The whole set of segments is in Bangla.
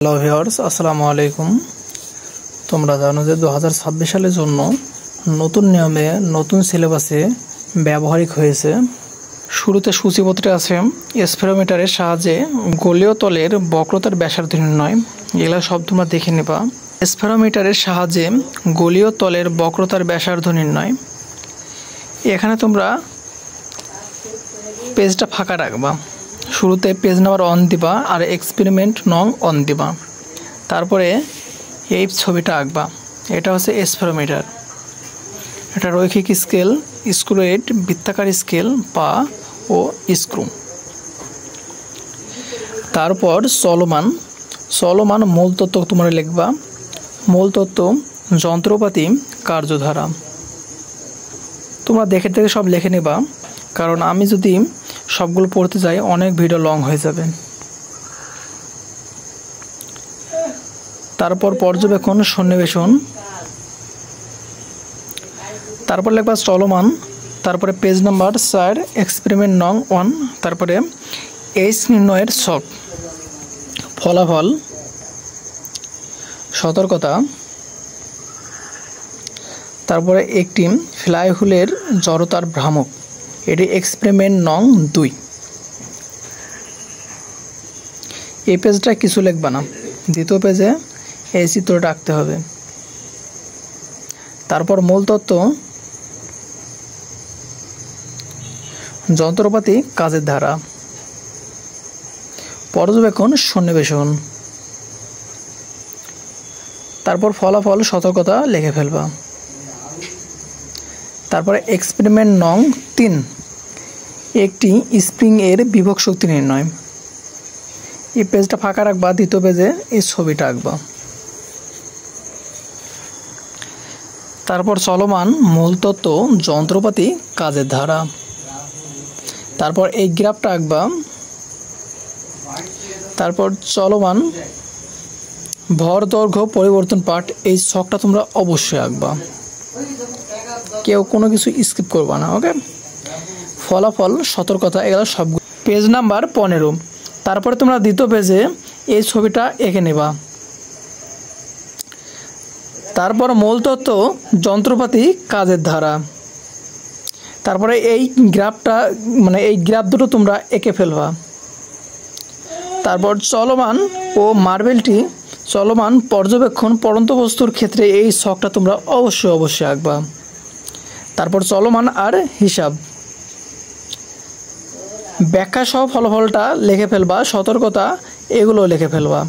হ্যালো ভিউয়ার্স, আসসালামু আলাইকুম। তোমরা জানো যে 2026 সালের জন্য নতুন নিয়মে নতুন সিলেবাসে ব্যবহারিক হয়েছে। শুরুতে সূচিপত্রে আছে স্পেরোমিটারের সাহায্যে গোলীয় তলের বক্রতার ব্যাসার্ধ নির্ণয়। এগুলো সব তোমরা দেখে নেবা। স্পেরোমিটারের সাহায্যে গোলীয় তলের বক্রতার ব্যাসার্ধ নির্ণয়। এখানে তোমরা পেজটা ফাঁকা রাখবা। শুরুতে পেজ নাম্বার 1 দিবা আর এক্সপেরিমেন্ট নং 1 দিবা। তারপরে এই ছবিটা আঁকবা। এটা হচ্ছে স্পেরোমিটার। এটা রৈখিক স্কেল, স্ক্রুয়েড, বৃত্তাকার স্কেল, পা ও স্ক্রু। তারপর চলমান মূল তত্ত্ব তোমরা লিখবা। মূল তত্ত্ব, যন্ত্রপাতি, কার্যধারা। তোমরা দেখে সব লিখে নেবা, কারণ আমি যদি সবগুলো পড়তে যাই অনেক ভিডিও লং হয়ে যাবে। তারপর পর্যবেক্ষণ, সন্নিবেশন। তারপর লিখবা চলমান। তারপরে পেজ নাম্বার 4 এক্সপেরিমেন্ট নং 1। তারপরে এইচ নির্ণয়ের ছক, ফলাফল, সতর্কতা। তারপরে একটি ফ্লাইহুইলের জড়তার ভ্রামক, এটি এক্সপেরিমেন্ট নং 2। এই পেজটা কিছু লিখবা না, দ্বিতীয় পেজে এই চিত্রটা আঁকতে হবে। তারপর মূল তত্ত্ব, যন্ত্রপাতি, কাজের ধারা, পর্যবেক্ষণ, সন্নিবেশন। তারপর ফলাফল, সতর্কতা লিখে ফেলবা। তারপরে এক্সপেরিমেন্ট নং 3, একটি স্প্রিং এর বিভব শক্তি নির্ণয়। এই পেজটা ফাঁকা রাখবা, দ্বিতীয় পেজে এই ছবিটা আঁকবা। তারপর চলমান, মূল তত্ত্ব, যন্ত্রপাতি, কাজের ধারা। তারপর এই গ্রাফটা আঁকবা। তারপর চলমান, ভর দৈর্ঘ্য পরিবর্তন পাঠ, এই ছকটা তোমরা অবশ্যই আঁকবা। কেউ কোনো কিছু স্কিপ করবা না, ওকে। ফলাফল, সতর্কতা, এগুলো সব। Page number 15। তারপরে তোমরা দ্বিতীয় পেজে এই ছবিটা এঁকে নেবা। তারপর মূল তত্ত্ব, যন্ত্রপাতি, কাজের ধারা। তারপরে এই গ্রাফটা এই গ্রাফ দুটো তোমরা এঁকে ফেলবা। তারপর চলমান ও মার্বেলটি, চলমান পর্যবেক্ষণ পড়ন্ত বস্তুর ক্ষেত্রে এই ছকটা তোমরা অবশ্যই আঁকবা। তারপর চলমান আর হিসাব, ব্যাখ্যা সহ ফলাফলটা লিখে ফেলবা। সতর্কতা, এগুলো লিখে ফেলবা।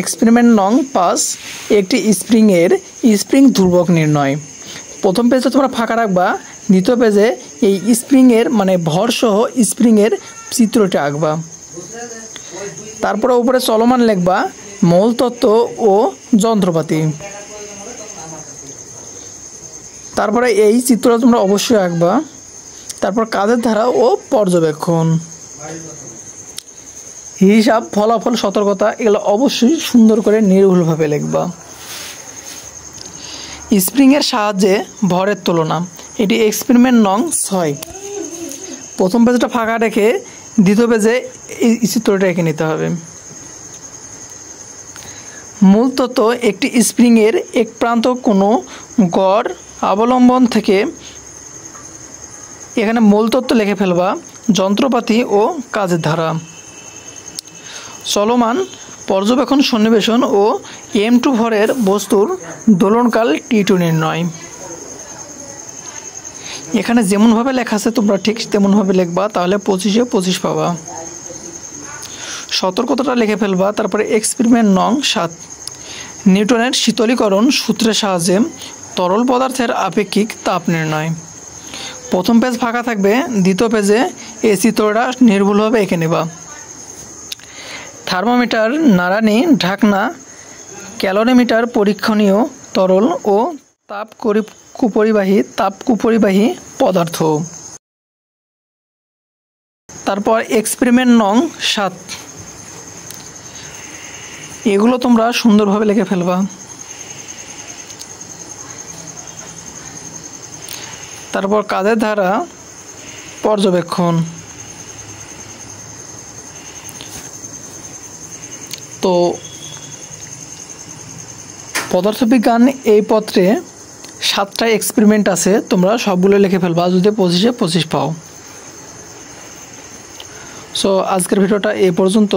এক্সপেরিমেন্ট নং 5, একটি স্প্রিং ধ্রুবক নির্ণয়। প্রথম পেজে তোমরা ফাঁকা রাখবা, দ্বিতীয় পেজে এই স্প্রিংয়ের ভর সহ স্প্রিংয়ের চিত্রটা আঁকবা। তারপরে উপরে চলমান লিখবা, মূল তত্ত্ব ও যন্ত্রপাতি। তারপরে এই চিত্রটা তোমরা অবশ্যই আঁকবা। তারপর কাজের ধারা ও পর্যবেক্ষণ, হিসাব, ফলাফল, সতর্কতা, এগুলো অবশ্যই সুন্দর করে নির্ভুলভাবে লিখবা। স্প্রিংয়ের সাহায্যে ভরের তুলনা, এটি এক্সপেরিমেন্ট নং 6। প্রথম পেজটা ফাঁকা রেখে দ্বিতীয় পেজে এই চিত্রটা এঁকে নিতে হবে। মূল তত্ত্ব, একটি স্প্রিংয়ের এক প্রান্ত কোনো গড় অবলম্বন থেকে, এখানে মূল তত্ত্ব লিখে ফেলবা। যন্ত্রপাতি ও কাজের ধারা। চলমান, পর্যবেক্ষণ, সন্নিবেশন ও M2 ভরের বস্তুর দোলনকাল T2 নির্ণয়। এখানে যেমনভাবে লেখা আছে তোমরা ঠিক তেমনভাবে লিখবা, তাহলে 25-এ 25 পাবা। সতর্কতাটা লিখে ফেলবা। তারপরে এক্সপেরিমেন্ট নং 7, নিউটনের শীতলীকরণ সূত্রের সাহায্যে তরল পদার্থের আপেক্ষিক তাপ নির্ণয়। প্রথম পেজ ফাঁকা থাকবে, দ্বিতীয় পেজে এই চিত্রটা নির্ভুলভাবে এঁকে নেবা। থার্মোমিটার, নাড়ানি, ঢাকনা, ক্যালোরিমিটার, পরীক্ষণীয় তরল ও তাপ কুপরিবাহী পদার্থ। তারপর এক্সপেরিমেন্ট নং 7, এগুলো তোমরা সুন্দরভাবে লিখে ফেলবা। তারপর কাজের ধারা, পর্যবেক্ষণ। তো পদার্থবিজ্ঞান এই পত্রে 7টা এক্সপেরিমেন্ট আছে, তোমরা সবগুলো লিখে ফেলবা যদি 25-এ 25 পাও। সো আজকের ভিডিওটা এই পর্যন্ত।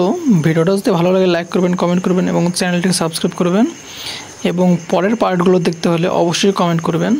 ভিডিওটা যদি ভালো লাগে লাইক করবেন, কমেন্ট করবেন এবং চ্যানেলটিকে সাবস্ক্রাইব করবেন, এবং পরের পার্টগুলো দেখতে হলে অবশ্যই কমেন্ট করবেন।